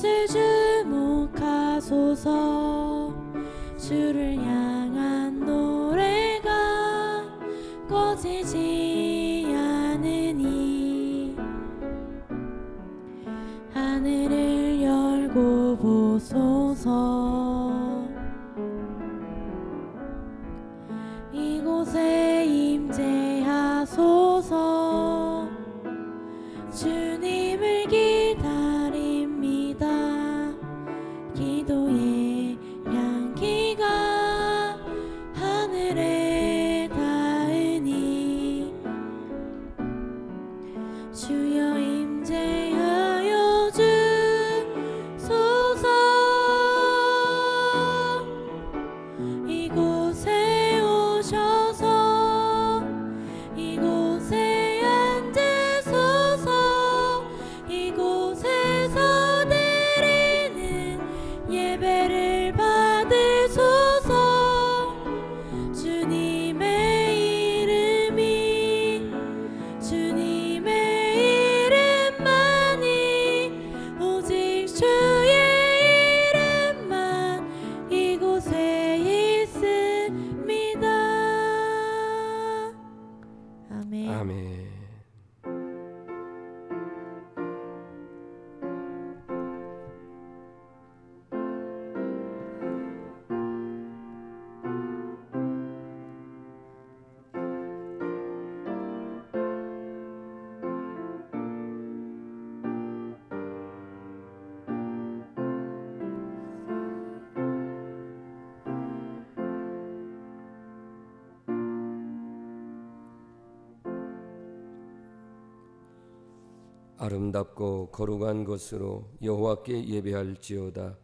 이곳을 주목하소서. 주를 향한 노래가 꺼지지 않으니 하늘을 열고 보소서. 이곳에 임재하소서. 주님을 기다립니다. 기도의 향기가 하늘에 닿으니 주여 임재하여 주소서. 이곳에 오셔서 이곳에 앉으소서. 이곳에서 드리는 예배를 받으소서. 주님의 이름이 주님의 이름만이 오직 주의 이름만 이곳에 있습니다. 아멘. 아멘. 아름답고 거룩한 것으로 여호와께 예배할지어다.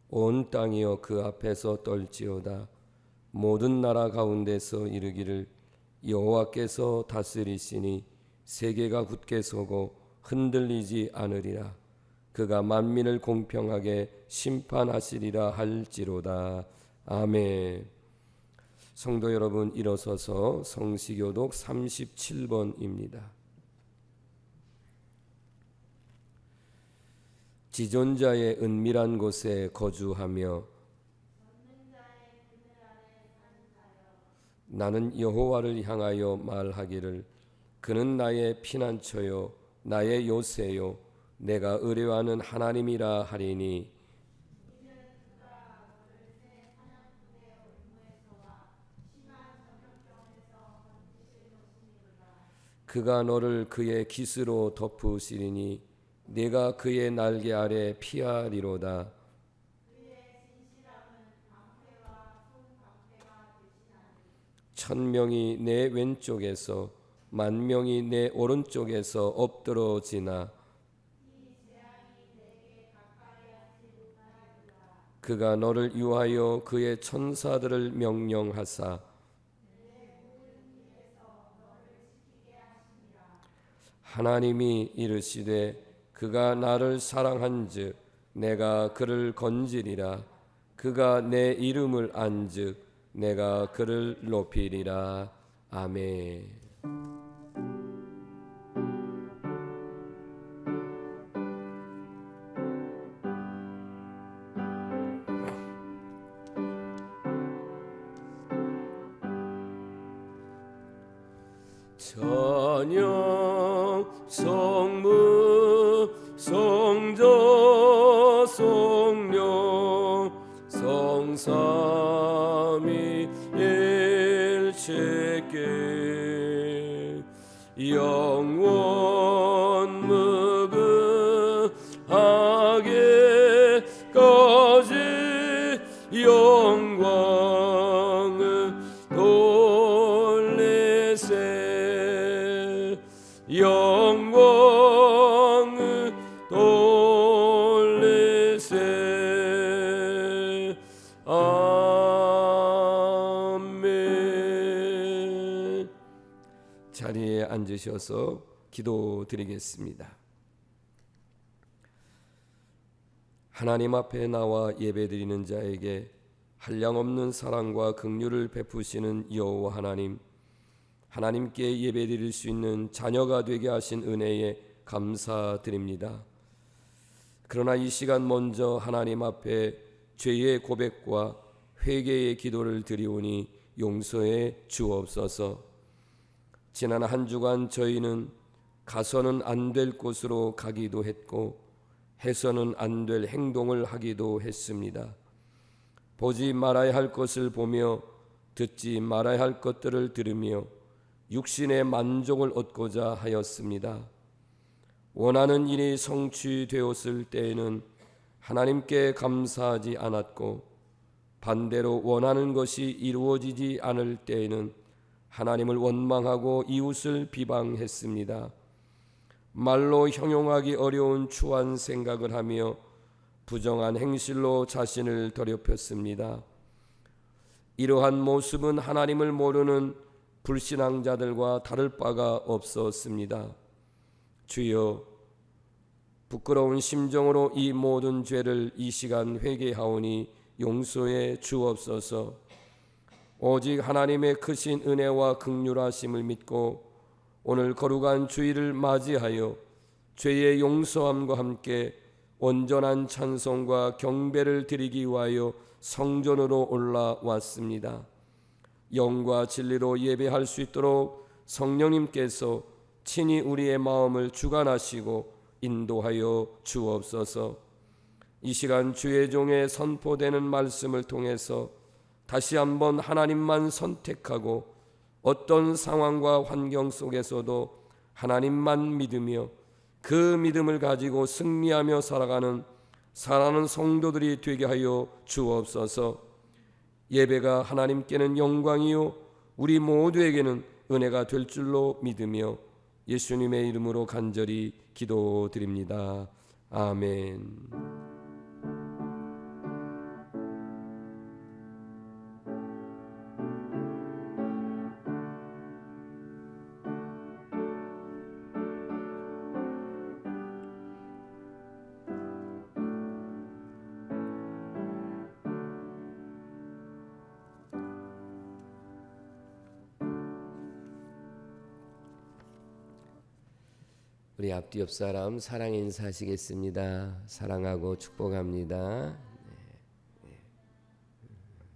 온 땅이여 그 앞에서 떨지어다. 모든 나라 가운데서 이르기를 여호와께서 다스리시니 세계가 굳게 서고 흔들리지 않으리라. 그가 만민을 공평하게 심판하시리라 할지로다. 아멘. 성도 여러분, 일어서서 성시교독 37번입니다. 지존자의 은밀한 곳에 거주하며 나는 여호와를 향하여 말하기를 그는 나의 피난처요 나의 요새요 내가 의뢰하는 하나님이라 하리니 그가 너를 그의 깃으로 덮으시리니 내가 그의 날개 아래 피하리로다. 천명이 내 왼쪽에서 만명이 내 오른쪽에서 엎드러지나 그가 너를 위하여 그의 천사들을 명령하사 하나님이 이르시되 그가 나를 사랑한즉 내가 그를 건지리라. 그가 내 이름을 안즉 내가 그를 높이리라. 아멘. 찬양 성무 성자 성령 성삼위 일체께 영원 무궁하게까지 영광을 돌리세 영광을 돌리세. 아멘. 자리에 앉으셔서 기도드리겠습니다. 하나님 앞에 나와 예배드리는 자에게 한량없는 사랑과 긍휼을 베푸시는 여호와 하나님, 하나님께 예배드릴 수 있는 자녀가 되게 하신 은혜에 감사드립니다. 그러나 이 시간 먼저 하나님 앞에 죄의 고백과 회개의 기도를 드리오니 용서해 주옵소서. 지난 한 주간 저희는 가서는 안 될 곳으로 가기도 했고 해서는 안 될 행동을 하기도 했습니다. 보지 말아야 할 것을 보며 듣지 말아야 할 것들을 들으며 육신의 만족을 얻고자 하였습니다. 원하는 일이 성취되었을 때에는 하나님께 감사하지 않았고 반대로 원하는 것이 이루어지지 않을 때에는 하나님을 원망하고 이웃을 비방했습니다. 말로 형용하기 어려운 추한 생각을 하며 부정한 행실로 자신을 더럽혔습니다. 이러한 모습은 하나님을 모르는 불신앙자들과 다를 바가 없었습니다. 주여, 부끄러운 심정으로 이 모든 죄를 이 시간 회개하오니 용서해 주옵소서. 오직 하나님의 크신 은혜와 긍휼하심을 믿고 오늘 거룩한 주일을 맞이하여 죄의 용서함과 함께 온전한 찬송과 경배를 드리기 위하여 성전으로 올라왔습니다. 영과 진리로 예배할 수 있도록 성령님께서 친히 우리의 마음을 주관하시고 인도하여 주옵소서. 이 시간 주의 종의 선포되는 말씀을 통해서 다시 한번 하나님만 선택하고 어떤 상황과 환경 속에서도 하나님만 믿으며 그 믿음을 가지고 승리하며 살아가는 사랑하는 성도들이 되게 하여 주옵소서. 예배가 하나님께는 영광이요 우리 모두에게는 은혜가 될 줄로 믿으며 예수님의 이름으로 간절히 기도드립니다. 아멘. 우리 앞뒤 옆 사람 사랑 인사하시겠습니다. 사랑하고 축복합니다.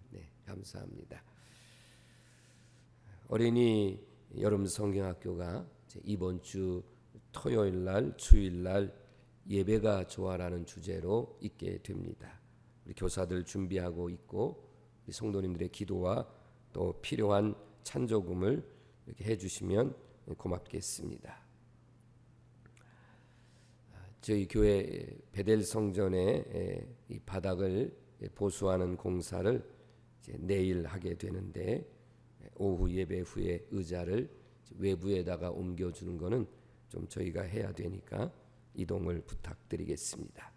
네, 감사합니다. 어린이 여름 성경학교가 이번 주 토요일 날 주일 날 예배가 좋아라는 주제로 있게 됩니다. 우리 교사들 준비하고 있고 우리 성도님들의 기도와 또 필요한 찬조금을 이렇게 해주시면 고맙겠습니다. 저희 교회 베델 성전의 이 바닥을 보수하는 공사를 이제 내일 하게 되는데 오후 예배 후에 의자를 외부에다가 옮겨주는 거는 좀 저희가 해야 되니까 이동을 부탁드리겠습니다.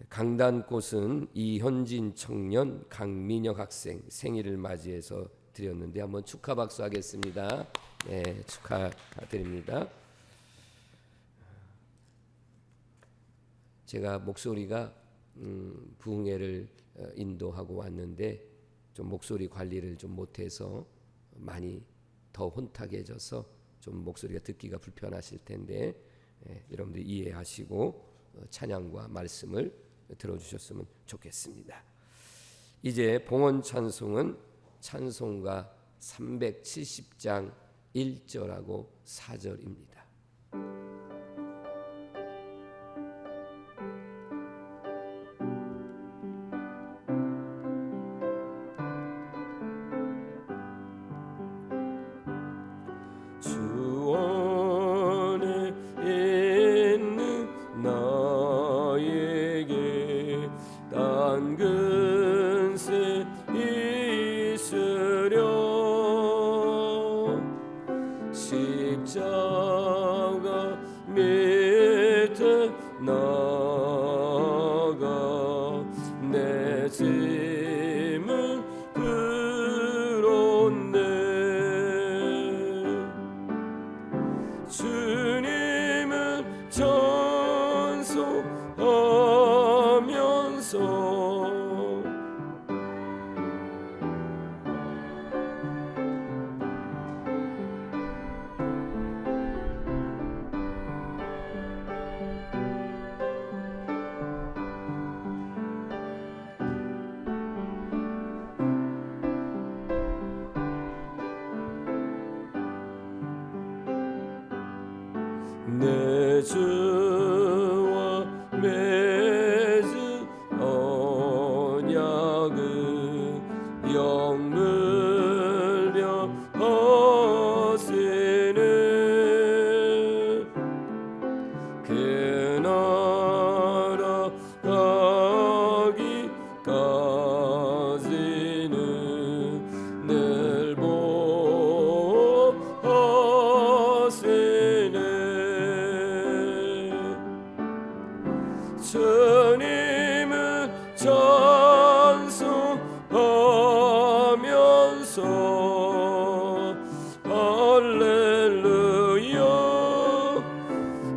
강단꽃은 이현진 청년, 강민혁 학생 생일을 맞이해서 드렸는데 한번 축하 박수 하겠습니다. 네, 축하드립니다. 제가 목소리가 부흥회를 인도하고 왔는데 좀 목소리 관리를 좀 못해서 많이 더 혼탁해져서 좀 목소리가 듣기가 불편하실 텐데 여러분들 이해하시고 찬양과 말씀을 들어주셨으면 좋겠습니다. 이제 봉헌 찬송은 찬송가 370장 1절하고 4절입니다. 십자가 밑에 나가 내 짐을 풀었네. 주님을 찬송하면서 주와 맺은 언약은 영물며 허세는 그 나라 가기까지는 늘 보호하시네. 주님을 찬송하면서 할렐루야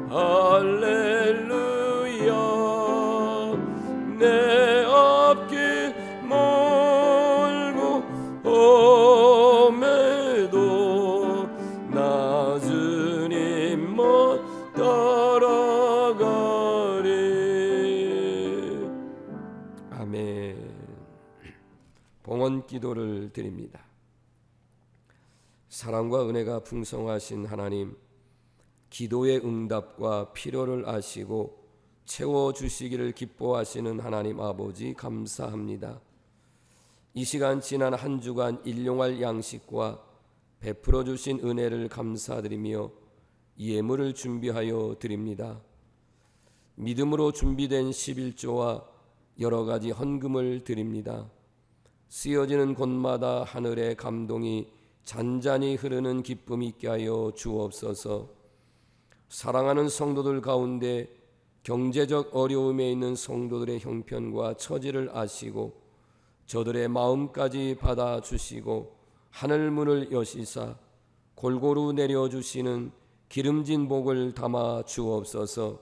할렐루야 내 앞길 멀고 험해도 나 주님만 따라가리. 아멘. 봉헌 기도를 드립니다. 사랑과 은혜가 풍성하신 하나님, 기도의 응답과 필요를 아시고 채워주시기를 기뻐하시는 하나님 아버지 감사합니다. 이 시간 지난 한 주간 일용할 양식과 베풀어 주신 은혜를 감사드리며 예물을 준비하여 드립니다. 믿음으로 준비된 11조와 여러 가지 헌금을 드립니다. 쓰여지는 곳마다 하늘의 감동이 잔잔히 흐르는 기쁨이 있게 하여 주옵소서. 사랑하는 성도들 가운데 경제적 어려움에 있는 성도들의 형편과 처지를 아시고 저들의 마음까지 받아주시고 하늘문을 여시사 골고루 내려주시는 기름진 복을 담아 주옵소서.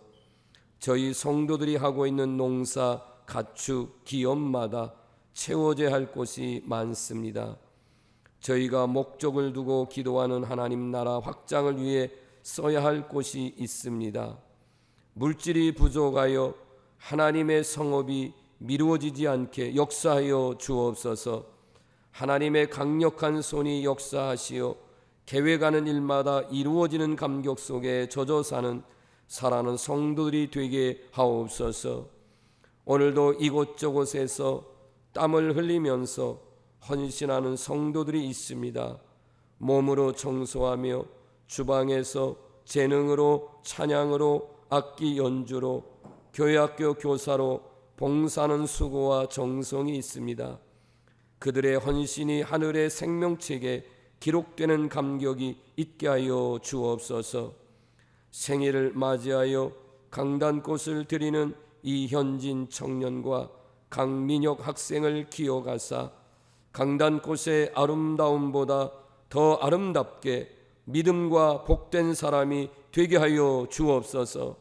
저희 성도들이 하고 있는 농사, 가축, 기업마다 채워져야 할 곳이 많습니다. 저희가 목적을 두고 기도하는 하나님 나라 확장을 위해 써야 할 곳이 있습니다. 물질이 부족하여 하나님의 성업이 미루어지지 않게 역사하여 주옵소서. 하나님의 강력한 손이 역사하시어 계획하는 일마다 이루어지는 감격 속에 젖어 사는 사랑하는 성도들이 되게 하옵소서. 오늘도 이곳저곳에서 땀을 흘리면서 헌신하는 성도들이 있습니다. 몸으로 청소하며 주방에서 재능으로 찬양으로 악기 연주로 교회학교 교사로 봉사하는 수고와 정성이 있습니다. 그들의 헌신이 하늘의 생명책에 기록되는 감격이 있게 하여 주옵소서. 생일을 맞이하여 강단꽃을 드리는 이현진 청년과 강민혁 학생을 기억하사 강단꽃의 아름다움보다 더 아름답게 믿음과 복된 사람이 되게 하여 주옵소서.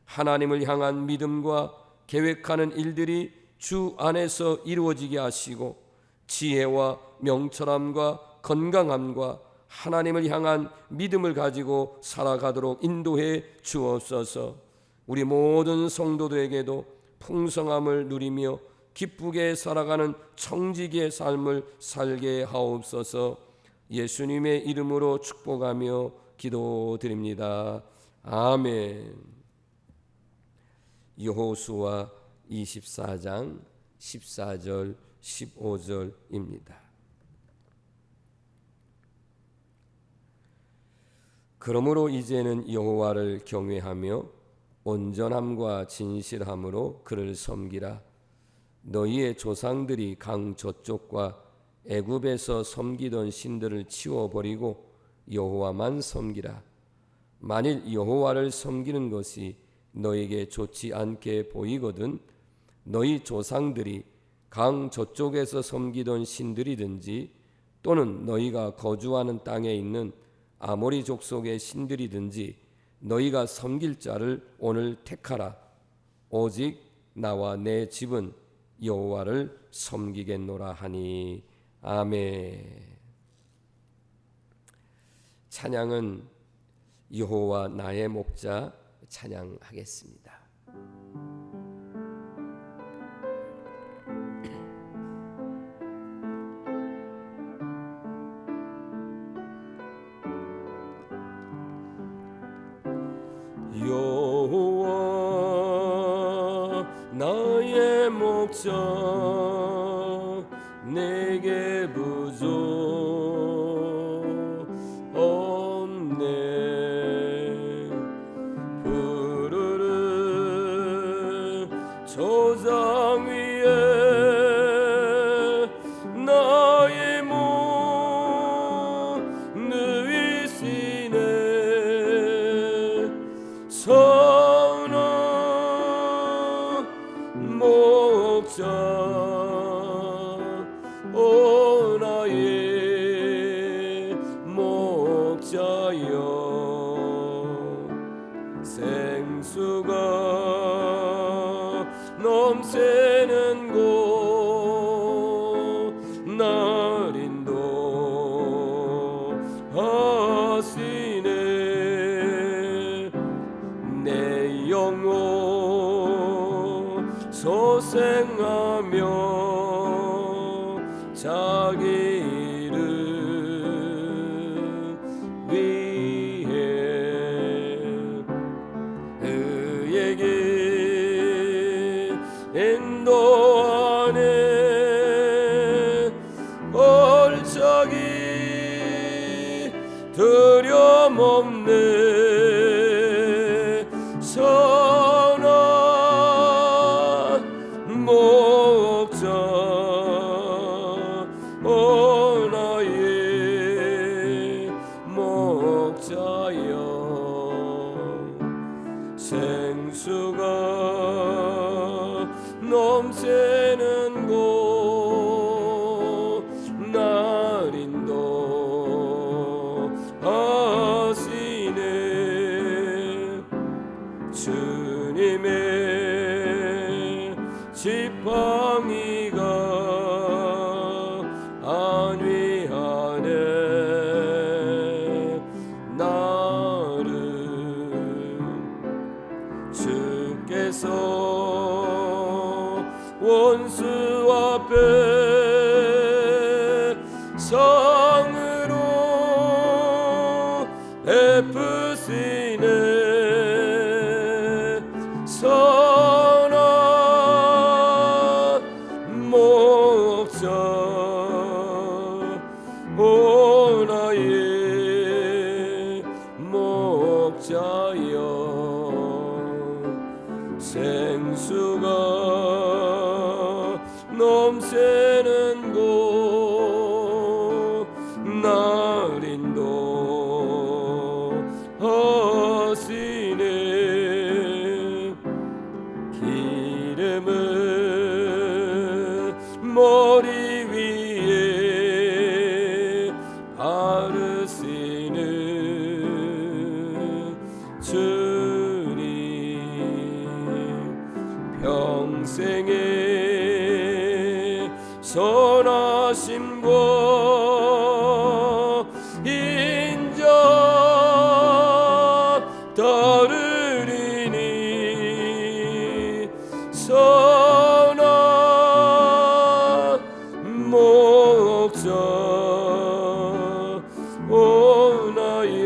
하나님을 향한 믿음과 계획하는 일들이 주 안에서 이루어지게 하시고 지혜와 명철함과 건강함과 하나님을 향한 믿음을 가지고 살아가도록 인도해 주옵소서. 우리 모든 성도들에게도 풍성함을 누리며 기쁘게 살아가는 청지기의 삶을 살게 하옵소서. 예수님의 이름으로 축복하며 기도드립니다. 아멘. 여호수아 24장 14절 15절입니다. 그러므로 이제는 여호와를 경외하며 온전함과 진실함으로 그를 섬기라. 너희의 조상들이 강 저쪽과 애굽에서 섬기던 신들을 치워버리고 여호와만 섬기라. 만일 여호와를 섬기는 것이 너에게 좋지 않게 보이거든 너희 조상들이 강 저쪽에서 섬기던 신들이든지 또는 너희가 거주하는 땅에 있는 아모리 족속의 신들이든지 너희가 섬길 자를 오늘 택하라. 오직 나와 내 집은 여호와를 섬기겠노라 하니. 아멘. 찬양은 여호와 나의 목자 찬양하겠습니다. 여호와 나의 목적 내게 부족 없네. 푸르른 초장 위에 나의 몸 누이시네. 목자 오 나의 목자여. 생수가 넘치는 곳 날 인도하시네. 내 영혼 소생하며 자기 이름 위해 그에게 인도하네. 얼짝이 두려움없네. 목자 오 나의 목자여. 생수가 넘치는 곳 날 인도하시네. 주님의 지팡이가 안위하네. 나를 주께서 원수 앞에 상으로 베푸시네. 목자 오 나의 목자여. 생수가 넘치는 곳 날 인도하시네. 기름을 머리 위에 바르시는 주님. 평생의 선하심과 인자 따르리니. 선한 목자 오 나의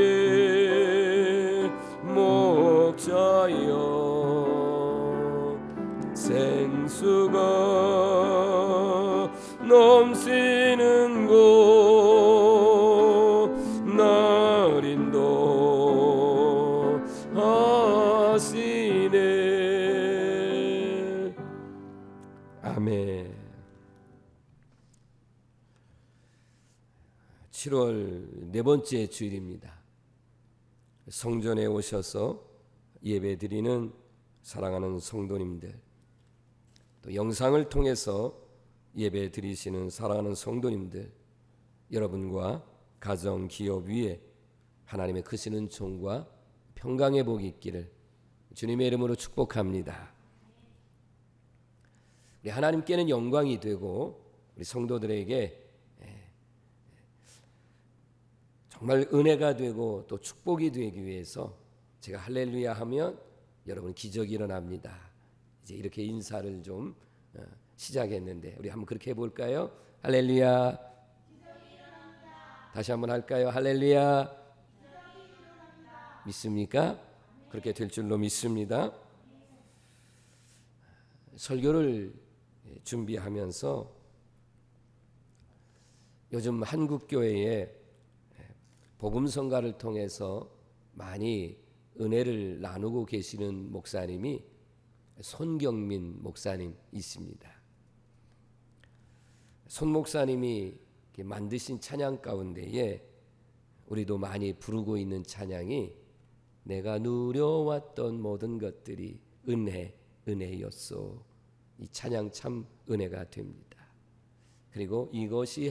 목자여. 생수가 넘치는 곳 날 인도하시네. 아멘. 7월 네 번째 주일입니다. 성전에 오셔서 예배드리는 사랑하는 성도님들, 또 영상을 통해서 예배드리시는 사랑하는 성도님들, 여러분과 가정, 기업 위에 하나님의 크시는 종과 평강의 복이 있기를 주님의 이름으로 축복합니다. 우리 하나님께는 영광이 되고 우리 성도들에게 정말 은혜가 되고 또 축복이 되기 위해서 제가 할렐루야 하면 여러분 기적이 일어납니다. 이제 이렇게 인사를 좀 시작했는데 우리 한번 그렇게 해볼까요? 할렐루야. 다시 한번 할까요? 할렐루야. 믿습니까? 그렇게 될 줄로 믿습니다. 설교를 준비하면서 요즘 한국 교회에 복음성가를 통해서 많이 은혜를 나누고 계시는 목사님이 손경민 목사님이십니다. 손 목사님이 만드신 찬양 가운데에 우리도 많이 부르고 있는 찬양이 내가 누려왔던 모든 것들이 은혜였소. 이 찬양 참 은혜가 됩니다. 그리고 이것이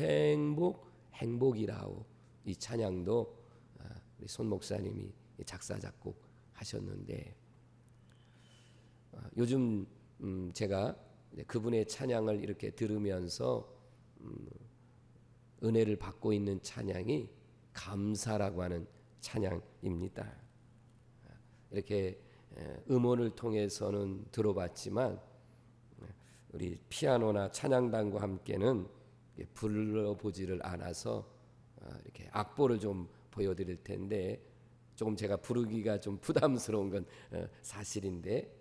행복이라오. 이 찬양도 우리 손 목사님이 작사 작곡하셨는데 요즘 제가 그분의 찬양을 이렇게 들으면서 은혜를 받고 있는 찬양이 감사라고 하는 찬양입니다. 이렇게 음원을 통해서는 들어봤지만 우리 피아노나 찬양단과 함께는 불러보지를 않아서 이렇게 악보를 좀 보여드릴 텐데 조금 제가 부르기가 좀 부담스러운 건 사실인데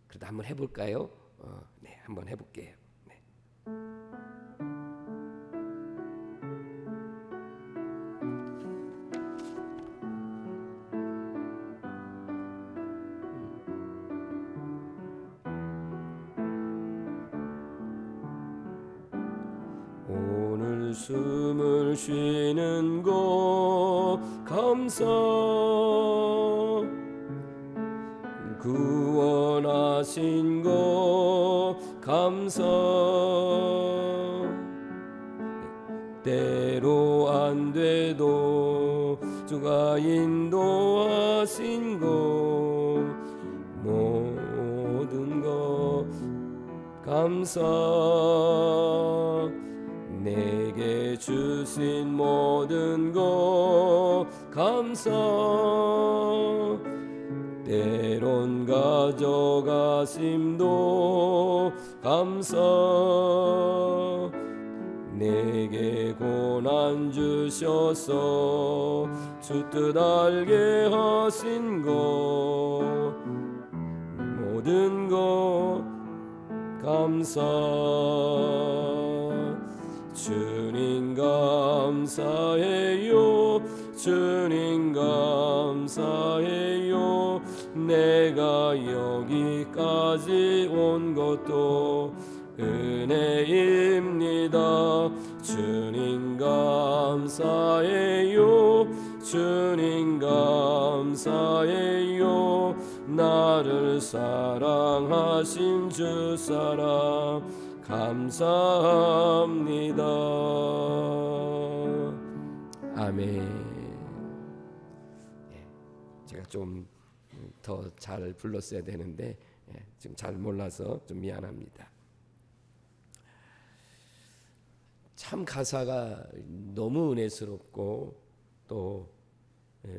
그래도 한번 해볼까요? 네, 한번 해볼게요. 네. 오늘 숨을 쉬는 것 감사 구원하신 것 감사 때로 안 돼도 주가 인도하신 것 모든 것 감사 내게 주신 모든 것 감사 때론 가져가심도 감사 내게 고난 주셔서 주 뜻 알게 하신 것 모든 것 감사 주님 감사해요 주님 감사해요 내가 여기까지 온 것도 은혜입니다 주님 감사해요 주님 감사해요 나를 사랑하신 주 사랑 감사합니다. 아멘. 제가 좀 더 잘 불렀어야 되는데 지금 잘 몰라서 좀 미안합니다. 참 가사가 너무 은혜스럽고 또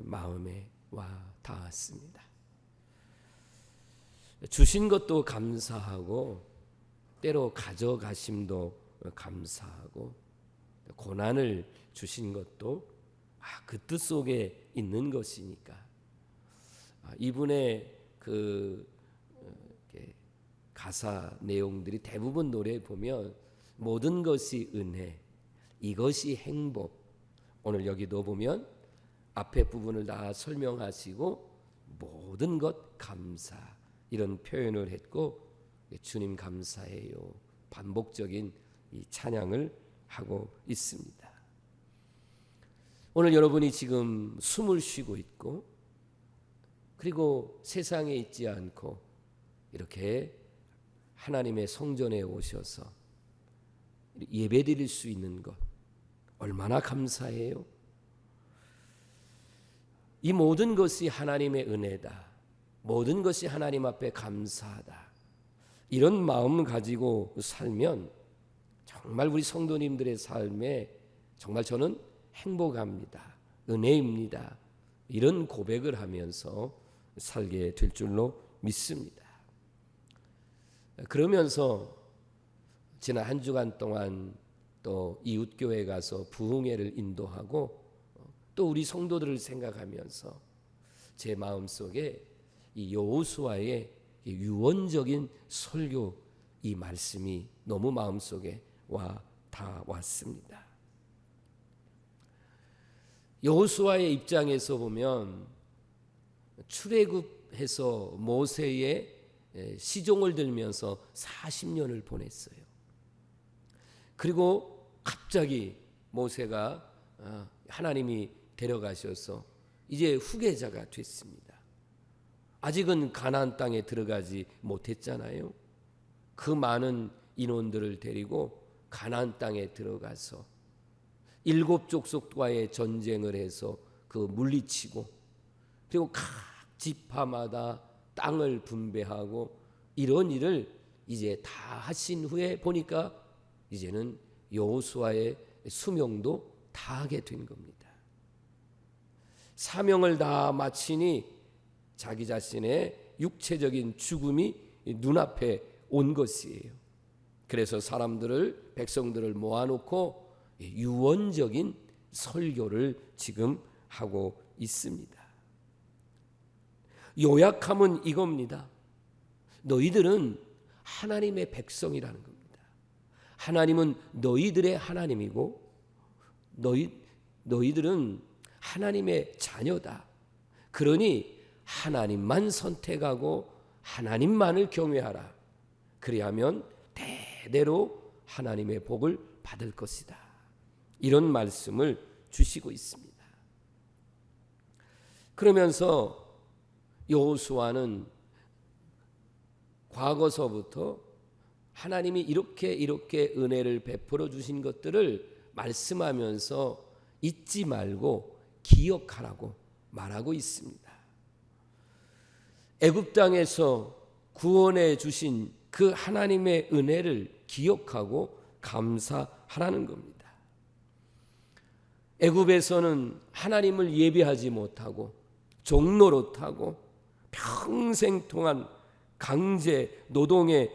마음에 와 닿았습니다. 주신 것도 감사하고 때로 가져가심도 감사하고 고난을 주신 것도 그 뜻 속에 있는 것이니까 이분의 그 가사 내용들이 대부분 노래에 보면 모든 것이 은혜, 이것이 행복. 오늘 여기도 보면 앞에 부분을 다 설명하시고 모든 것 감사 이런 표현을 했고 주님 감사해요. 반복적인 이 찬양을 하고 있습니다. 오늘 여러분이 지금 숨을 쉬고 있고 그리고 세상에 있지 않고 이렇게 하나님의 성전에 오셔서 예배드릴 수 있는 것 얼마나 감사해요. 이 모든 것이 하나님의 은혜다. 모든 것이 하나님 앞에 감사하다. 이런 마음 가지고 살면 정말 우리 성도님들의 삶에 정말 저는 행복합니다. 은혜입니다. 이런 고백을 하면서 살게 될 줄로 믿습니다. 그러면서 지난 한 주간 동안 또 이웃교회 가서 부흥회를 인도하고 또 우리 성도들을 생각하면서 제 마음속에 이 여호수아의 유언적인 설교 이 말씀이 너무 마음속에 와 닿았습니다. 여호수아의 입장에서 보면 출애굽해서 모세의 시종을 들면서 40년을 보냈어요. 그리고 갑자기 모세가 하나님이 데려가셔서 이제 후계자가 됐습니다. 아직은 가나안 땅에 들어가지 못했잖아요. 그 많은 인원들을 데리고 가나안 땅에 들어가서 7 족속과의 전쟁을 해서 그 물리치고, 그리고 각 지파마다 땅을 분배하고 이런 일을 이제 다 하신 후에 보니까 이제는 여호수아의 수명도 다 하게 된 겁니다. 사명을 다 마치니 자기 자신의 육체적인 죽음이 눈앞에 온 것이에요. 그래서 백성들을 모아놓고 유언적인 설교를 지금 하고 있습니다. 요약하면 이겁니다. 너희들은 하나님의 백성이라는 겁니다. 하나님은 너희들의 하나님이고 너희들은 하나님의 자녀다. 그러니 하나님만 선택하고 하나님만을 경외하라. 그리하면 대대로 하나님의 복을 받을 것이다. 이런 말씀을 주시고 있습니다. 그러면서 여호수아는 과거서부터 하나님이 이렇게 은혜를 베풀어 주신 것들을 말씀하면서 잊지 말고 기억하라고 말하고 있습니다. 애굽 땅에서 구원해 주신 그 하나님의 은혜를 기억하고 감사하라는 겁니다. 애굽에서는 하나님을 예배하지 못하고 종노릇하고 평생 동안 강제 노동에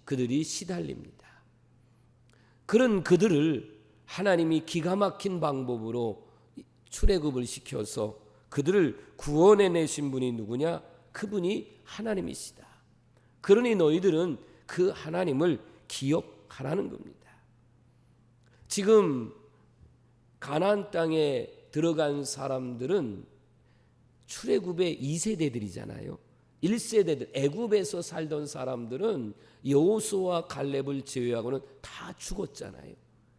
그들이 시달립니다. 그런 그들을 하나님이 기가 막힌 방법으로 출애굽을 시켜서 그들을 구원해내신 분이 누구냐? 그분이 하나님이시다. 그러니 너희들은 그 하나님을 기억하라는 겁니다. 지금 가나안 땅에 들어간 사람들은 출애굽의 2세대들이잖아요. 1세대들, 애굽에서 살던 사람들은 여호수아와 갈렙을 제외하고는 다 죽었잖아요.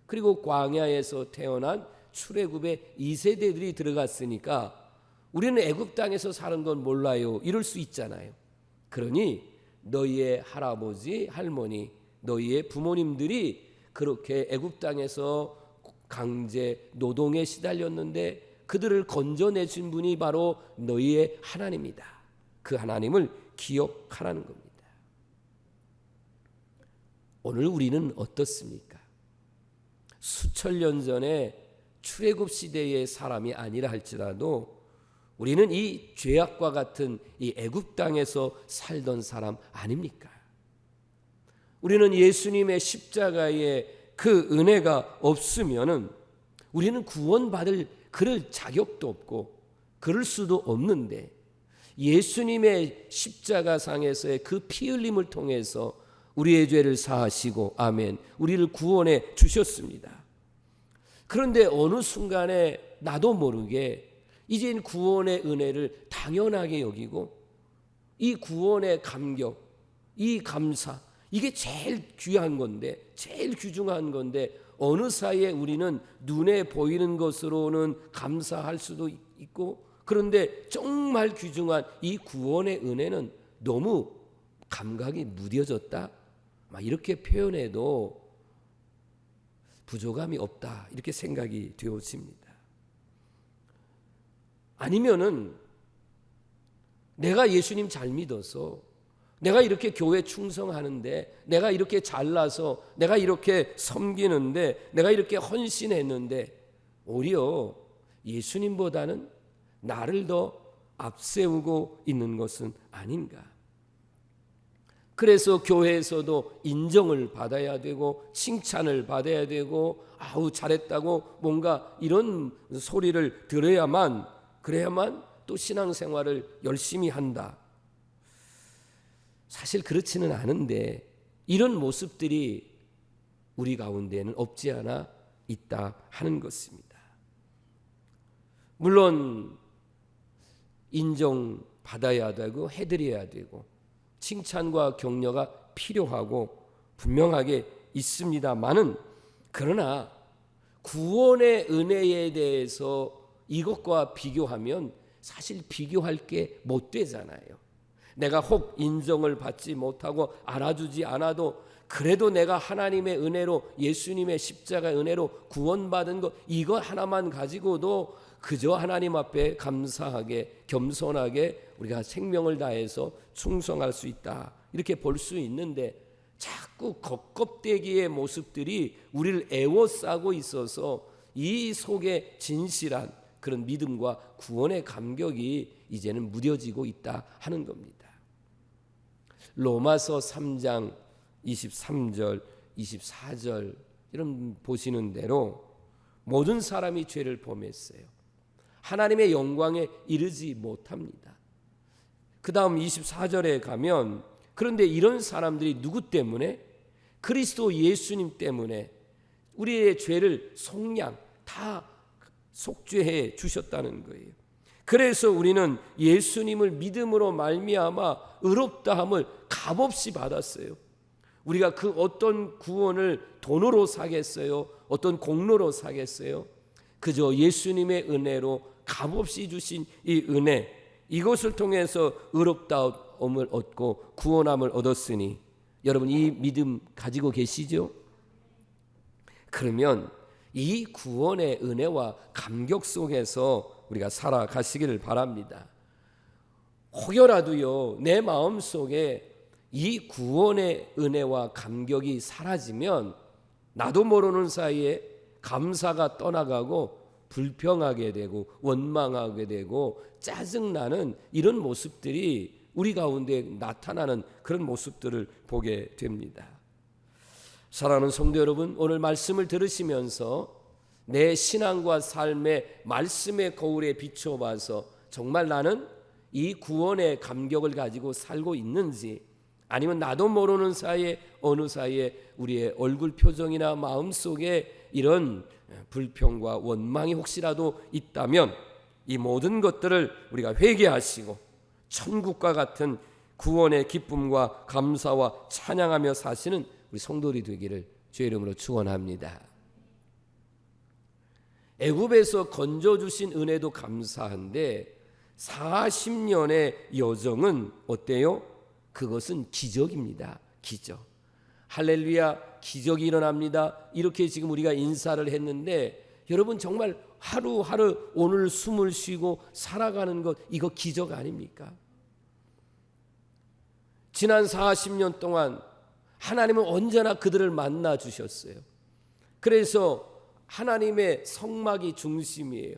그리고 광야에서 태어난 출애굽의 2세대들이 들어갔으니까 우리는 애굽 땅에서 사는 건 몰라요, 이럴 수 있잖아요. 그러니 너희의 할아버지, 할머니, 너희의 부모님들이 그렇게 애굽 땅에서 강제 노동에 시달렸는데 그들을 건져내신 분이 바로 너희의 하나님이다. 그 하나님을 기억하라는 겁니다. 오늘 우리는 어떻습니까? 수천 년 전에 출애굽 시대의 사람이 아니라 할지라도 우리는 이 죄악과 같은 이 애굽 땅에서 살던 사람 아닙니까? 우리는 예수님의 십자가의 그 은혜가 없으면은 우리는 구원받을 그럴 자격도 없고 그럴 수도 없는데, 예수님의 십자가상에서의 그 피 흘림을 통해서 우리의 죄를 사하시고 아멘, 우리를 구원해 주셨습니다. 그런데 어느 순간에 나도 모르게 이젠 구원의 은혜를 당연하게 여기고 이 구원의 감격, 이 감사, 이게 제일 귀한 건데, 제일 귀중한 건데 어느 사이에 우리는 눈에 보이는 것으로는 감사할 수도 있고, 그런데 정말 귀중한 이 구원의 은혜는 너무 감각이 무뎌졌다, 이렇게 표현해도 부족함이 없다, 이렇게 생각이 되어집니다. 아니면은 내가 예수님 잘 믿어서, 내가 이렇게 교회 충성하는데, 내가 이렇게 잘나서, 내가 이렇게 섬기는데, 내가 이렇게 헌신했는데 오히려 예수님보다는 나를 더 앞세우고 있는 것은 아닌가. 그래서 교회에서도 인정을 받아야 되고 칭찬을 받아야 되고 아우 잘했다고 뭔가 이런 소리를 들어야만, 그래야만 또 신앙생활을 열심히 한다. 사실 그렇지는 않은데 이런 모습들이 우리 가운데는 없지 않아 있다 하는 것입니다. 물론 인정받아야 되고 해드려야 되고 칭찬과 격려가 필요하고 분명하게 있습니다만은, 그러나 구원의 은혜에 대해서 이것과 비교하면 사실 비교할 게 못 되잖아요. 내가 혹 인정을 받지 못하고 알아주지 않아도 그래도 내가 하나님의 은혜로, 예수님의 십자가의 은혜로 구원받은 것, 이거 하나만 가지고도 그저 하나님 앞에 감사하게 겸손하게 우리가 생명을 다해서 충성할 수 있다, 이렇게 볼 수 있는데, 자꾸 겉껍데기의 모습들이 우리를 애워싸고 있어서 이 속에 진실한 그런 믿음과 구원의 감격이 이제는 무뎌지고 있다 하는 겁니다. 로마서 3장 23절 24절 이런 보시는 대로 모든 사람이 죄를 범했어요. 하나님의 영광에 이르지 못합니다. 그 다음 24절에 가면, 그런데 이런 사람들이 누구 때문에? 그리스도 예수님 때문에 우리의 죄를 속량 다 속죄해 주셨다는 거예요. 그래서 우리는 예수님을 믿음으로 말미암아 의롭다함을 값없이 받았어요. 우리가 그 어떤 구원을 돈으로 사겠어요? 어떤 공로로 사겠어요? 그저 예수님의 은혜로 값없이 주신 이 은혜, 이것을 통해서 의롭다함을 얻고 구원함을 얻었으니, 여러분 이 믿음 가지고 계시죠? 그러면 이 구원의 은혜와 감격 속에서 우리가 살아가시기를 바랍니다. 혹여라도요 내 마음속에 이 구원의 은혜와 감격이 사라지면 나도 모르는 사이에 감사가 떠나가고 불평하게 되고 원망하게 되고 짜증나는 이런 모습들이 우리 가운데 나타나는 그런 모습들을 보게 됩니다. 사랑하는 성도 여러분, 오늘 말씀을 들으시면서 내 신앙과 삶의 말씀의 거울에 비춰봐서 정말 나는 이 구원의 감격을 가지고 살고 있는지, 아니면 나도 모르는 사이에 어느 사이에 우리의 얼굴 표정이나 마음속에 이런 불평과 원망이 혹시라도 있다면 이 모든 것들을 우리가 회개하시고 천국과 같은 구원의 기쁨과 감사와 찬양하며 사시는 우리 성도들이 되기를 주의 이름으로 축원합니다. 애굽에서 건져주신 은혜도 감사한데 40년의 여정은 어때요? 그것은 기적입니다. 기적. 할렐루야, 기적이 일어납니다. 이렇게 지금 우리가 인사를 했는데, 여러분 정말 하루하루 오늘 숨을 쉬고 살아가는 것, 이거 기적 아닙니까? 지난 40년 동안 하나님은 언제나 그들을 만나 주셨어요. 그래서 하나님의 성막이 중심이에요.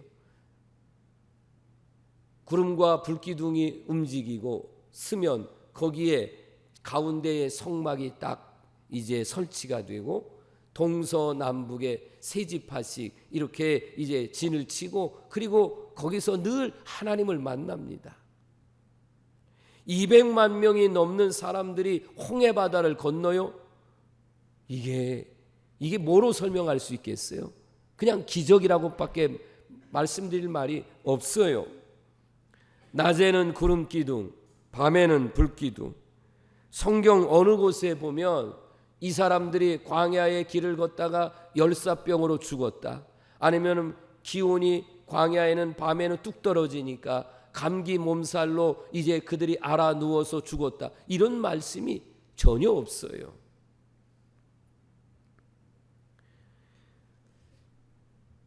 구름과 불기둥이 움직이고 스면 거기에 가운데에 성막이 딱 이제 설치가 되고, 동서남북에 세 지파씩 이렇게 이제 진을 치고, 그리고 거기서 늘 하나님을 만납니다. 200만 명이 넘는 사람들이 홍해 바다를 건너요. 이게 뭐로 설명할 수 있겠어요? 그냥 기적이라고밖에 말씀드릴 말이 없어요. 낮에는 구름 기둥, 밤에는 불 기둥. 성경 어느 곳에 보면 이 사람들이 광야의 길을 걷다가 열사병으로 죽었다, 아니면 기온이 광야에는 밤에는 뚝 떨어지니까 감기 몸살로 이제 그들이 알아 누워서 죽었다, 이런 말씀이 전혀 없어요.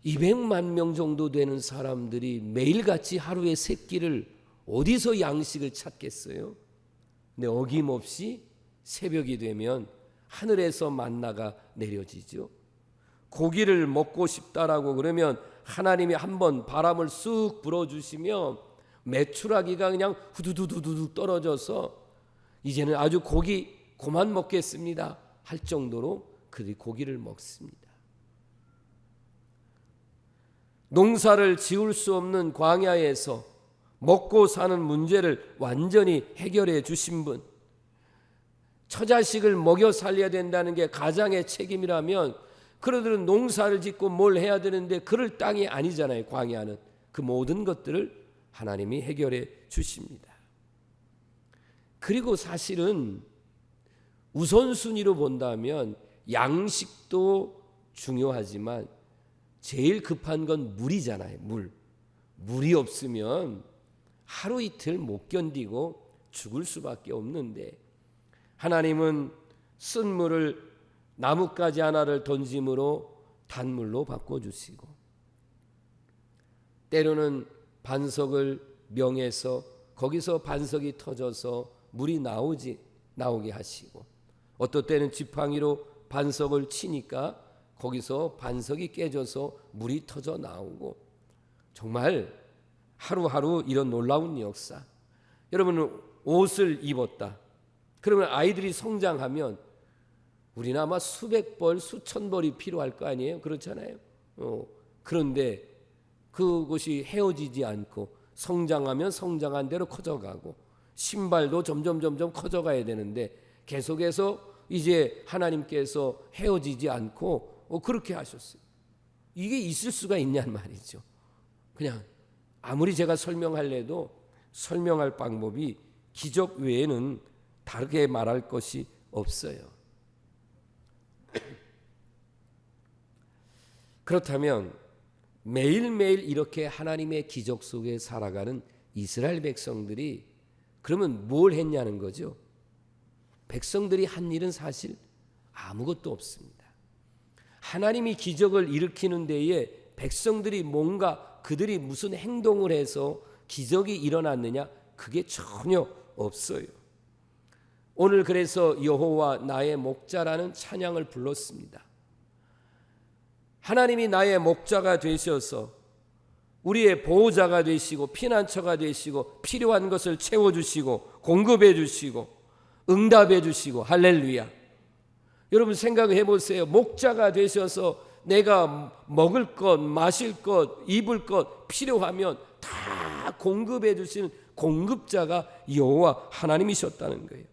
(200만 명) 정도 되는 사람들이 매일같이 하루에 세 끼를 어디서 양식을 찾겠어요? 근데 어김없이 새벽이 되면 하늘에서 만나가 내려지죠. 고기를 먹고 싶다라고 그러면 하나님이 한번 바람을 쑥 불어주시면 메추라기가 그냥 후두두두두 떨어져서 이제는 아주 고기 그만 먹겠습니다 할 정도로 그들이 고기를 먹습니다. 농사를 지을 수 없는 광야에서 먹고 사는 문제를 완전히 해결해 주신 분, 처자식을 먹여 살려야 된다는 게 가장의 책임이라면 그들은 농사를 짓고 뭘 해야 되는데 그럴 땅이 아니잖아요. 광야는. 그 모든 것들을 하나님이 해결해 주십니다. 그리고 사실은 우선순위로 본다면 양식도 중요하지만 제일 급한 건 물이잖아요. 물이 없으면 하루 이틀 못 견디고 죽을 수밖에 없는데 하나님은 쓴 물을 나뭇가지 하나를 던짐으로 단물로 바꿔주시고 때로는 반석을 명해서 거기서 반석이 터져서 물이 나오게 하시고 어떨 때는 지팡이로 반석을 치니까 거기서 반석이 깨져서 물이 터져 나오고 정말 하루하루 이런 놀라운 역사. 여러분은 옷을 입었다. 그러면 아이들이 성장하면 우리는 아마 수백 벌, 수천 벌이 필요할 거 아니에요? 그렇잖아요. 그런데 그것이 헤어지지 않고 성장하면 성장한 대로 커져가고 신발도 점점 커져가야 되는데 계속해서 이제 하나님께서 헤어지지 않고 그렇게 하셨어요. 이게 있을 수가 있냔 말이죠. 그냥 아무리 제가 설명할래도 설명할 방법이 기적 외에는 다르게 말할 것이 없어요. 그렇다면 매일매일 이렇게 하나님의 기적 속에 살아가는 이스라엘 백성들이 그러면 뭘 했냐는 거죠. 백성들이 한 일은 사실 아무것도 없습니다. 하나님이 기적을 일으키는 데에 백성들이 뭔가 그들이 무슨 행동을 해서 기적이 일어났느냐? 그게 전혀 없어요. 오늘 그래서 여호와 나의 목자라는 찬양을 불렀습니다. 하나님이 나의 목자가 되셔서 우리의 보호자가 되시고 피난처가 되시고 필요한 것을 채워주시고 공급해 주시고 응답해 주시고 할렐루야. 여러분 생각해 보세요. 목자가 되셔서 내가 먹을 것, 마실 것, 입을 것 필요하면 다 공급해 주시는 공급자가 여호와 하나님이셨다는 거예요.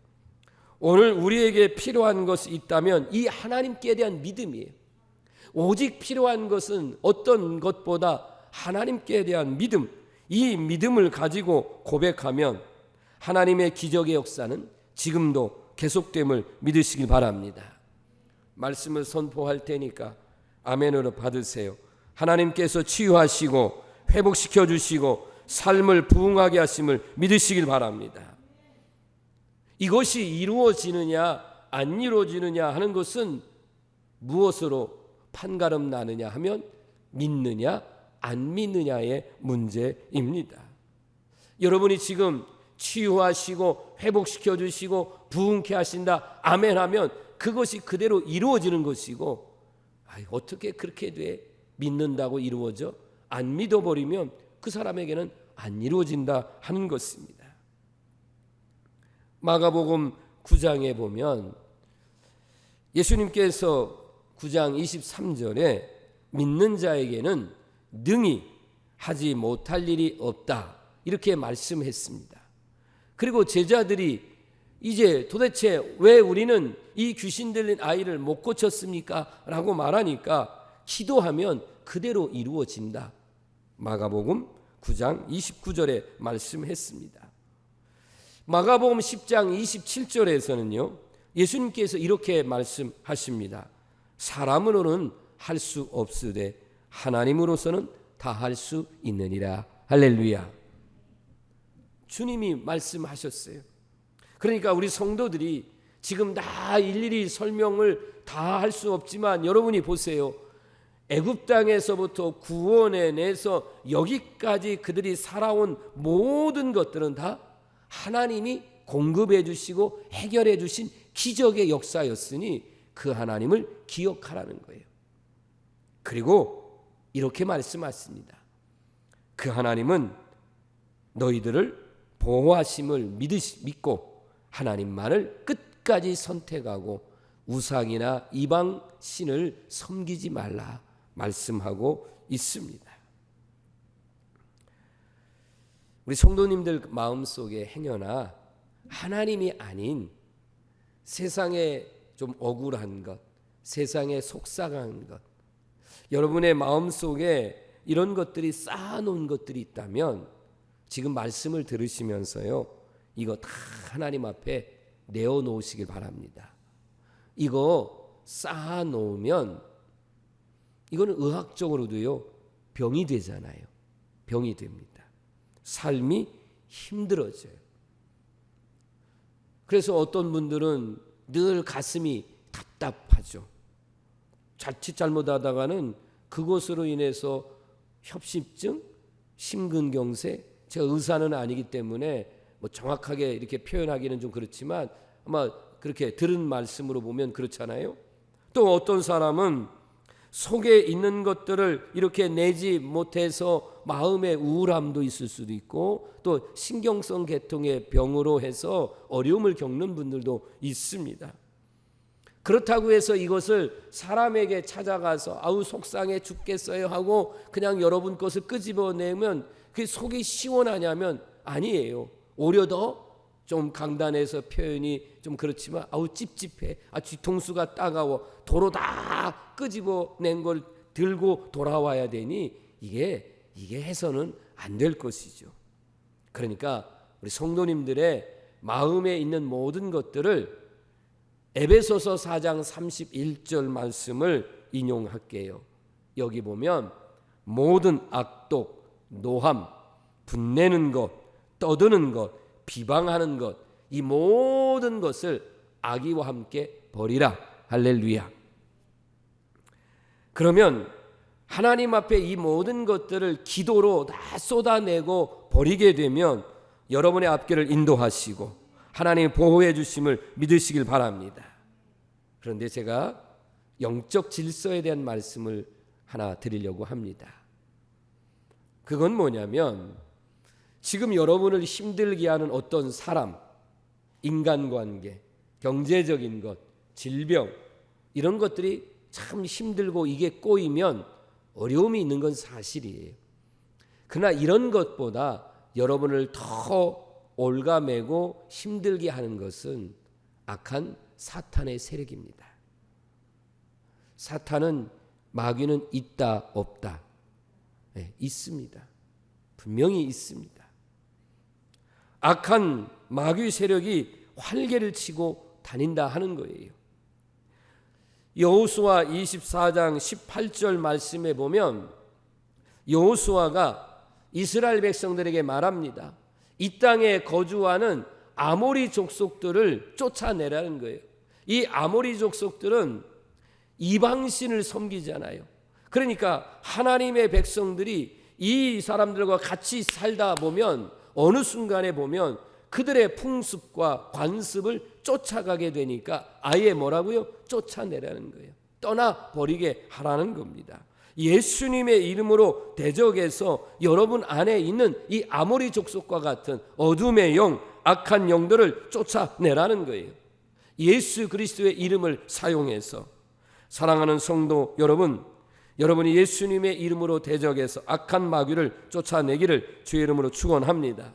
오늘 우리에게 필요한 것이 있다면 이 하나님께 대한 믿음이에요. 오직 필요한 것은 어떤 것보다 하나님께 대한 믿음, 이 믿음을 가지고 고백하면 하나님의 기적의 역사는 지금도 계속됨을 믿으시길 바랍니다. 말씀을 선포할 테니까 아멘으로 받으세요. 하나님께서 치유하시고 회복시켜 주시고 삶을 부흥하게 하심을 믿으시길 바랍니다. 이것이 이루어지느냐 안 이루어지느냐 하는 것은 무엇으로 판가름 나느냐 하면 믿느냐 안 믿느냐의 문제입니다. 여러분이 지금 치유하시고 회복시켜 주시고 부흥케 하신다 아멘 하면 그것이 그대로 이루어지는 것이고 어떻게 그렇게 돼? 믿는다고 이루어져? 안 믿어버리면 그 사람에게는 안 이루어진다 하는 것입니다. 마가복음 9장에 보면 예수님께서 9장 23절에 믿는 자에게는 능히 하지 못할 일이 없다 이렇게 말씀했습니다. 그리고 제자들이 이제 도대체 왜 우리는 이 귀신 들린 아이를 못 고쳤습니까? 라고 말하니까 기도하면 그대로 이루어진다. 마가복음 9장 29절에 말씀했습니다. 마가복음 10장 27절에서는요 예수님께서 이렇게 말씀하십니다. 사람으로는 할 수 없으되 하나님으로서는 다 할 수 있느니라. 할렐루야. 주님이 말씀하셨어요. 그러니까 우리 성도들이 지금 다 일일이 설명을 다 할 수 없지만 여러분이 보세요. 애굽 땅에서부터 구원해내서 여기까지 그들이 살아온 모든 것들은 다 하나님이 공급해 주시고 해결해 주신 기적의 역사였으니 그 하나님을 기억하라는 거예요. 그리고 이렇게 말씀하십니다. 그 하나님은 너희들을 보호하심을 믿고 하나님만을 끝까지 선택하고 우상이나 이방 신을 섬기지 말라 말씀하고 있습니다. 우리 성도님들 마음속에 행여나 하나님이 아닌 세상에 좀 억울한 것, 세상에 속상한 것, 여러분의 마음속에 이런 것들이 쌓아놓은 것들이 있다면 지금 말씀을 들으시면서요, 이거 다 하나님 앞에 내어놓으시길 바랍니다. 이거 쌓아놓으면 이거는 의학적으로도요, 병이 되잖아요. 병이 됩니다. 삶이 힘들어져요. 그래서 어떤 분들은 늘 가슴이 답답하죠. 자칫 잘못하다가는 그것으로 인해서 협심증, 심근경색, 제가 의사는 아니기 때문에 뭐 정확하게 이렇게 표현하기는 좀 그렇지만 아마 그렇게 들은 말씀으로 보면 그렇잖아요. 또 어떤 사람은 속에 있는 것들을 이렇게 내지 못해서 마음의 우울함도 있을 수도 있고, 또 신경성 계통의 병으로 해서 어려움을 겪는 분들도 있습니다. 그렇다고 해서 이것을 사람에게 찾아가서 아우 속상해 죽겠어요 하고 그냥 여러분 것을 끄집어내면 그게 속이 시원하냐면 아니에요. 오히려 더 좀 강단에서 표현이 좀 그렇지만 아우 찝찝해, 뒤통수가 따가워, 도로 다 끄집어낸 걸 들고 돌아와야 되니 이게 해서는 안 될 것이죠. 그러니까 우리 성도님들의 마음에 있는 모든 것들을 에베소서 4장 31절 말씀을 인용할게요. 여기 보면 모든 악독, 노함, 분내는 것, 떠드는 것, 비방하는 것, 이 모든 것을 악의와 함께 버리라. 할렐루야. 그러면 하나님 앞에 이 모든 것들을 기도로 다 쏟아내고 버리게 되면 여러분의 앞길을 인도하시고 하나님의 보호해 주심을 믿으시길 바랍니다. 그런데 제가 영적 질서에 대한 말씀을 하나 드리려고 합니다. 그건 뭐냐면 지금 여러분을 힘들게 하는 어떤 사람, 인간관계, 경제적인 것, 질병, 이런 것들이 참 힘들고 이게 꼬이면 어려움이 있는 건 사실이에요. 그러나 이런 것보다 여러분을 더 올가매고 힘들게 하는 것은 악한 사탄의 세력입니다. 사탄은, 마귀는 있다 없다? 네, 있습니다. 분명히 있습니다. 악한 마귀 세력이 활개를 치고 다닌다 하는 거예요. 여호수아 24장 18절 말씀에 보면 여호수아가 이스라엘 백성들에게 말합니다. 이 땅에 거주하는 아모리 족속들을 쫓아내라는 거예요. 이 아모리 족속들은 이방신을 섬기잖아요. 그러니까 하나님의 백성들이 이 사람들과 같이 살다 보면 어느 순간에 보면 그들의 풍습과 관습을 쫓아가게 되니까 아예 뭐라고요? 쫓아내라는 거예요. 떠나버리게 하라는 겁니다. 예수님의 이름으로 대적해서 여러분 안에 있는 이 아모리 족속과 같은 어둠의 영, 악한 영들을 쫓아내라는 거예요. 예수 그리스도의 이름을 사용해서. 사랑하는 성도 여러분, 여러분이 예수님의 이름으로 대적해서 악한 마귀를 쫓아내기를 주의 이름으로 축원합니다.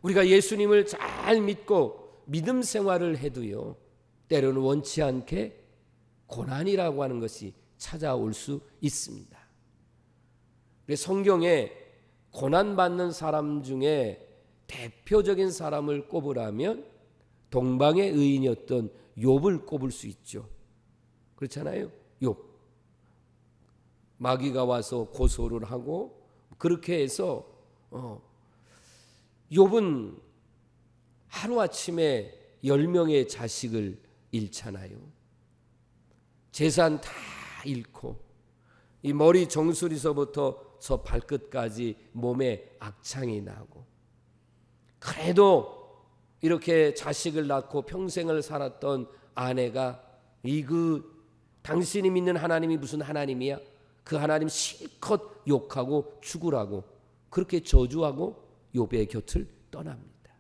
우리가 예수님을 잘 믿고 믿음 생활을 해도요, 때로는 원치 않게 고난이라고 하는 것이 찾아올 수 있습니다. 성경에 고난받는 사람 중에 대표적인 사람을 꼽으라면 동방의 의인이었던 욥을 꼽을 수 있죠. 그렇잖아요. 욥. 마귀가 와서 고소를 하고 그렇게 해서 욥은 하루아침에 10명의 자식을 잃잖아요. 재산 다 잃고 이 머리 정수리서부터 저 발끝까지 몸에 악창이 나고, 그래도 이렇게 자식을 낳고 평생을 살았던 아내가 당신이 믿는 하나님이 무슨 하나님이야? 그 하나님 실컷 욕하고 죽으라고 그렇게 저주하고 욥의 곁을 떠납니다.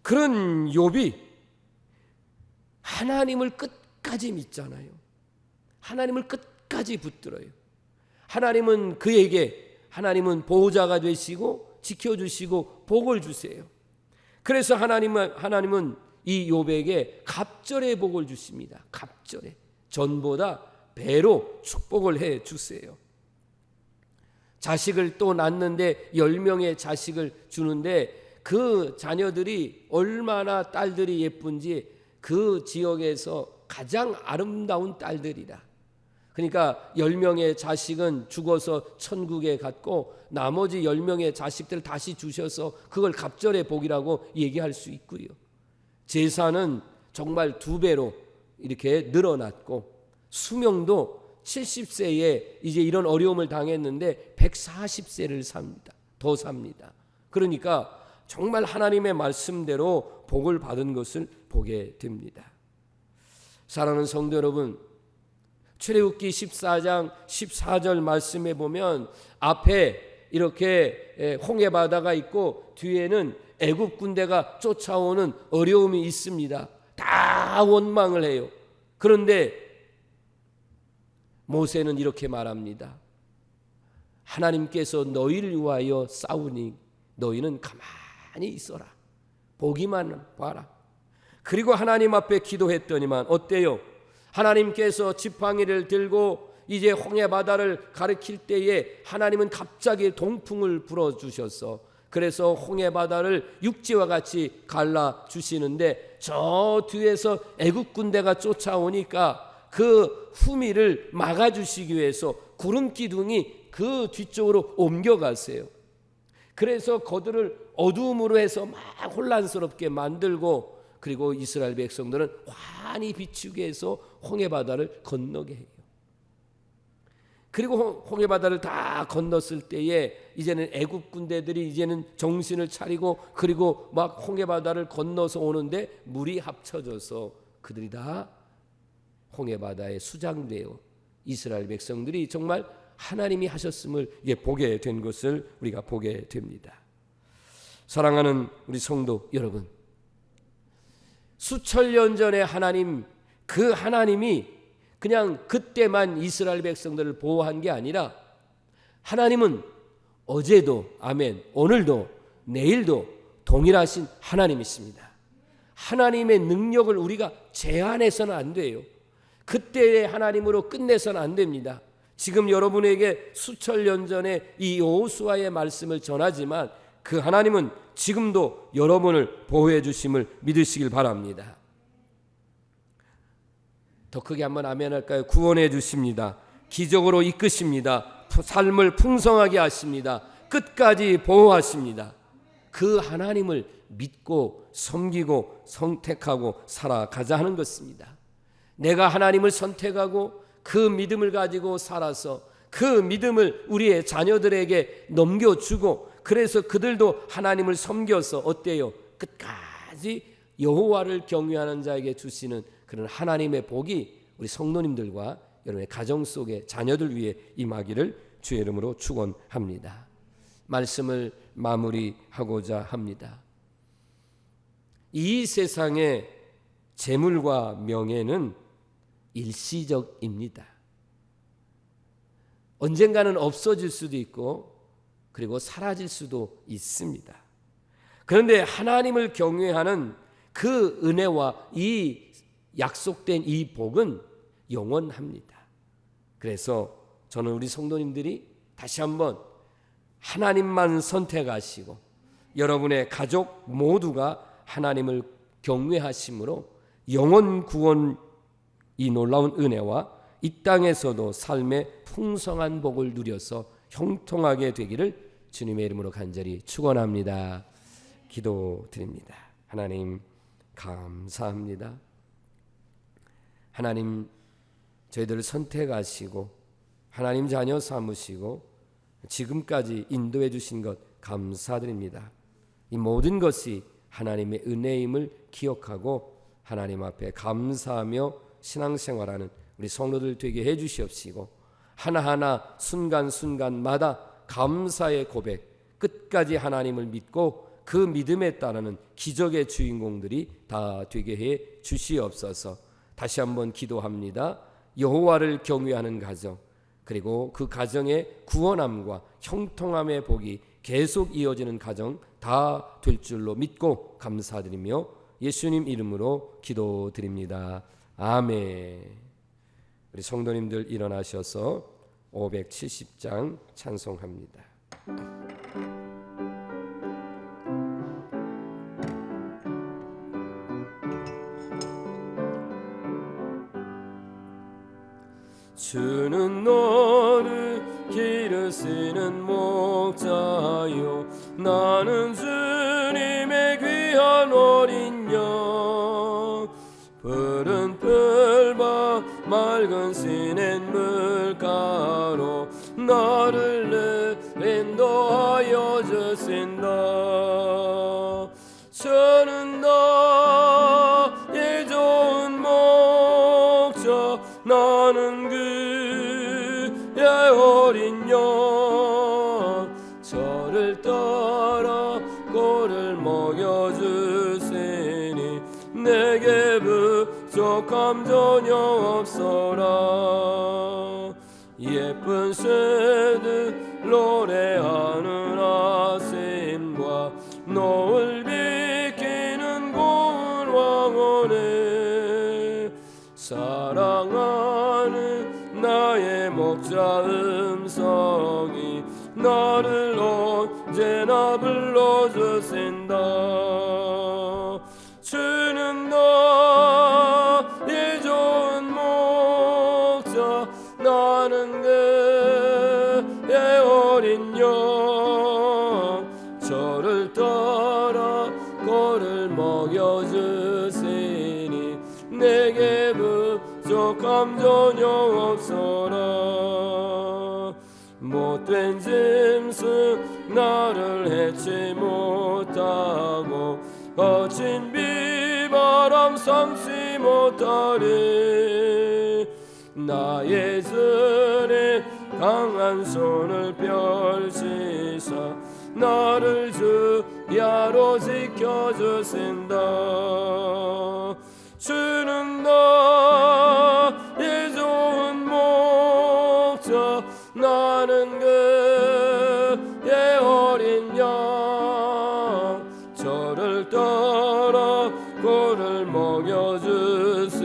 그런 욥이 하나님을 끝까지 믿잖아요. 하나님을 끝까지 붙들어요. 하나님은 그에게, 하나님은 보호자가 되시고 지켜주시고 복을 주세요. 그래서 하나님은 이 욥에게 갑절의 복을 주십니다. 갑절의, 전보다 배로 축복을 해 주세요. 자식을 또 낳는데 10명의 자식을 주는데 그 자녀들이 얼마나 딸들이 예쁜지 그 지역에서 가장 아름다운 딸들이라. 그러니까 10명의 자식은 죽어서 천국에 갔고 나머지 10명의 자식들 다시 주셔서 그걸 갑절의 복이라고 얘기할 수 있고요. 재산은 정말 2배로 이렇게 늘어났고 수명도 70세에 이제 이런 어려움을 당했는데 140세를 삽니다. 더 삽니다. 그러니까 정말 하나님의 말씀대로 복을 받은 것을 보게 됩니다. 사랑하는 성도 여러분, 출애굽기 14장 14절 말씀에 보면 앞에 이렇게 홍해 바다가 있고 뒤에는 애굽 군대가 쫓아오는 어려움이 있습니다. 다 원망을 해요. 그런데 모세는 이렇게 말합니다. 하나님께서 너희를 위하여 싸우니 너희는 가만히 있어라. 보기만 봐라. 그리고 하나님 앞에 기도했더니만 어때요? 하나님께서 지팡이를 들고 이제 홍해 바다를 가리킬 때에 하나님은 갑자기 동풍을 불어주셔서 그래서 홍해 바다를 육지와 같이 갈라 주시는데 저 뒤에서 애굽 군대가 쫓아오니까 그 후미를 막아주시기 위해서 구름 기둥이 그 뒤쪽으로 옮겨가세요. 그래서 그들을 어두움으로 해서 막 혼란스럽게 만들고 그리고 이스라엘 백성들은 환히 비추게 해서 홍해 바다를 건너게 해요. 그리고 홍해 바다를 다 건넜을 때에 이제는 애굽 군대들이 이제는 정신을 차리고 그리고 막 홍해 바다를 건너서 오는데 물이 합쳐져서 그들이 다 홍해 바다에 수장되어 이스라엘 백성들이 정말 하나님이 하셨음을 보게 된 것을 우리가 보게 됩니다. 사랑하는 우리 성도 여러분, 수천 년 전에 하나님, 그 하나님이 그냥 그때만 이스라엘 백성들을 보호한 게 아니라 하나님은 어제도 아멘, 오늘도 내일도 동일하신 하나님이십니다. 하나님의 능력을 우리가 제한해서는 안 돼요. 그때의 하나님으로 끝내서는 안 됩니다. 지금 여러분에게 수천 년 전에 이 여호수아의 말씀을 전하지만 그 하나님은 지금도 여러분을 보호해 주심을 믿으시길 바랍니다. 더 크게 한번 아멘 할까요? 구원해 주십니다. 기적으로 이끄십니다. 삶을 풍성하게 하십니다. 끝까지 보호하십니다. 그 하나님을 믿고 섬기고 선택하고 살아가자 하는 것입니다. 내가 하나님을 선택하고 그 믿음을 가지고 살아서 그 믿음을 우리의 자녀들에게 넘겨주고 그래서 그들도 하나님을 섬겨서 어때요? 끝까지 여호와를 경외하는 자에게 주시는 그런 하나님의 복이 우리 성도님들과 여러분의 가정 속에 자녀들 위해 임하기를 주의 이름으로 축원합니다. 말씀을 마무리하고자 합니다. 이 세상의 재물과 명예는 일시적입니다. 언젠가는 없어질 수도 있고 그리고 사라질 수도 있습니다. 그런데 하나님을 경외하는 그 은혜와 이 약속된 이 복은 영원합니다. 그래서 저는 우리 성도님들이 다시 한번 하나님만 선택하시고 여러분의 가족 모두가 하나님을 경외하심으로 영원 구원 이 놀라운 은혜와 이 땅에서도 삶의 풍성한 복을 누려서 형통하게 되기를 주님의 이름으로 간절히 축원합니다. 기도드립니다. 하나님 감사합니다. 하나님 저희들을 선택하시고 하나님 자녀 삼으시고 지금까지 인도해 주신 것 감사드립니다. 이 모든 것이 하나님의 은혜임을 기억하고 하나님 앞에 감사하며 신앙생활하는 우리 성도들 되게 해주시옵시고 하나하나 순간순간마다 감사의 고백 끝까지 하나님을 믿고 그 믿음에 따르는 기적의 주인공들이 다 되게 해 주시옵소서. 다시 한번 기도합니다. 여호와를 경외하는 가정 그리고 그 가정의 구원함과 형통함의 복이 계속 이어지는 가정 다 될 줄로 믿고 감사드리며 예수님 이름으로 기도드립니다. 아멘. 우리 성도님들 일어나셔서 570장 찬송합니다. 주는 너를 기르시는 목자요, 나는 주님의 귀한 어린 양. 푸른 풀과 맑은 시냇 물가로 나를 늘 인도하여 주신다. 주는 나의 좋은 목자, 나는 그의 어린 양. 저를 따라 꼴을 먹여주시니 내게 부족함 전혀 없어라. 예쁜 새들 노래하는 아심과 노을 비키는 고운 왕원에 사랑하는 나의 목자 음성이 나를 언제나 불러주신다. 주는 나의 좋은 목자, 나는 그의 어린 양. 저를 따라 꼴을 먹여주시니 내게 부족함 전혀 없어라. 못된 짐승 나를 해치 못하고 거친 비바람 삼지 못하리. 나의 주님 강한 손을 펼치사 나를 주야로 지켜주신다. 주는 나의 좋은 목자, 나는 그의 어린 양. 저를 따라 꼴을 먹여주시니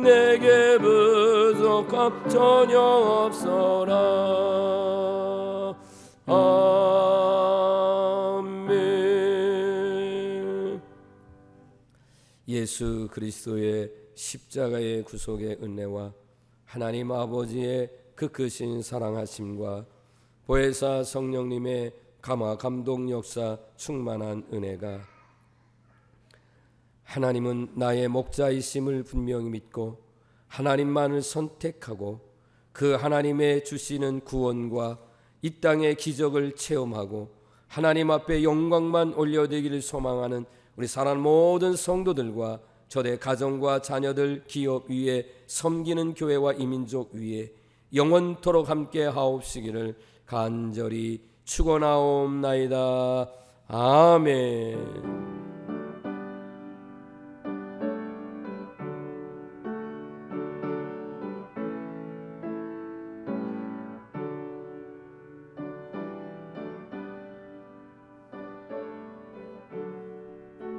내게 부족함 전혀 없어라. 아멘. 예수 그리스도의 십자가의 구속의 은혜와 하나님 아버지의 그 크신 사랑하심과 보혜사 성령님의 감화 감동 역사 충만한 은혜가, 하나님은 나의 목자이심을 분명히 믿고 하나님만을 선택하고 그 하나님의 주시는 구원과 이 땅의 기적을 체험하고 하나님 앞에 영광만 올려드리기를 소망하는 우리 사랑하는 모든 성도들과 저의 가정과 자녀들, 기업 위에 섬기는 교회와 이민족 위에 영원토록 함께 하옵시기를 간절히 축원하옵나이다. 아멘.